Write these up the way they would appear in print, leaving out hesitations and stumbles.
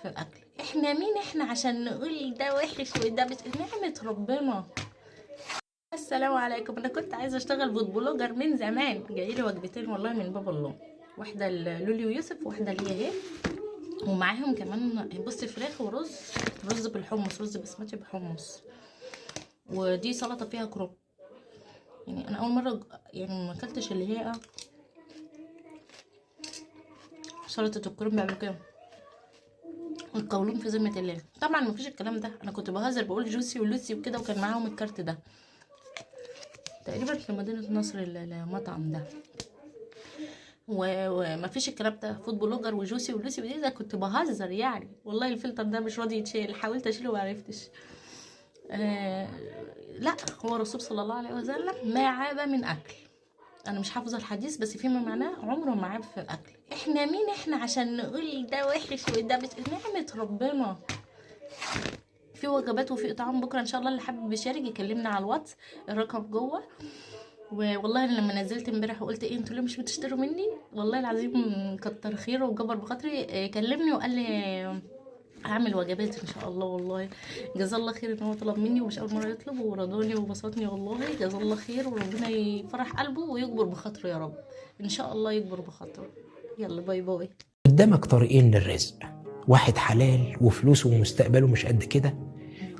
في الاكل. احنا مين احنا عشان نقول ده وحش وده مش نعمة ربنا. السلام عليكم. انا كنت عايزه اشتغل فود بلوجر من زمان، جايلي وجبتين والله من باب الله، واحده لولي ويوسف وواحده ليا اهي، ومعاهم كمان بصي فراخ ورز، رز بالحمص، رز بسمتي بحمص، ودي سلطه فيها كروب. يعني انا اول مره يعني ما اكلتش اللي هي سلطه الكرنب قبل كده. والقولون في ذمه الله، طبعا ما فيش الكلام ده، انا كنت بهزر بقول جوسي ولوسي وكده، وكان معاهم الكارت ده تقريبا في مدينه نصر المطعم ده، وما فيش الكلام ده، فود بلوجر وجوسي ولوسي ودي، ده كنت بهزر يعني، والله الفلتر ده مش راضي يتشيل، حاولت اشيله وما عرفتش. لا، هو الرسول صلى الله عليه وسلم ما عاب من اكل، انا مش حافظه الحديث بس فيما معناه عمره ما عاب في الاكل. احنا مين احنا عشان نقول ده وحش وده مش نعمة ربنا. في وجبات وفي اطعام بكره ان شاء الله، اللي حابب يشارك يكلمنا على الواتس، الرقم جوه. والله انا لما نزلت امبارح وقلت ايه انتوا ليه مش بتشتروا مني، والله العظيم كتر خيره وجبر بخاطري، كلمني وقال لي هعمل وجبات ان شاء الله. والله جزاه الله خير ان هو طلب مني ومش اول مره يطلب، ورضاني وبسطني، والله جزاه الله خير، وربنا يفرح قلبه ويكبر بخاطره يا رب، ان شاء الله يكبر بخاطره. يلا باي باي. قدامك طريقين للرزق، واحد حلال وفلوسه ومستقبله مش قد كده،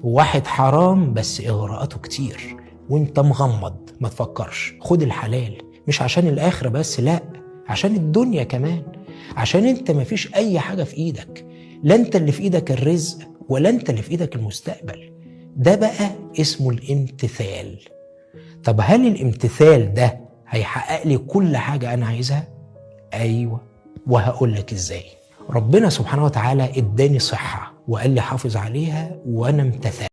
وواحد حرام بس اغراءاته كتير وانت مغمض ما تفكرش. خد الحلال، مش عشان الاخرة بس، لا، عشان الدنيا كمان، عشان انت مفيش اي حاجة في ايدك، لا انت اللي في ايدك الرزق ولا انت اللي في ايدك المستقبل. ده بقى اسمه الامتثال. طب هل الامتثال ده هيحقق لي كل حاجة انا عايزها؟ ايوه، وهقول لك ازاي. ربنا سبحانه وتعالى اداني صحة وقال لي حافظ عليها، وانا امتثلت.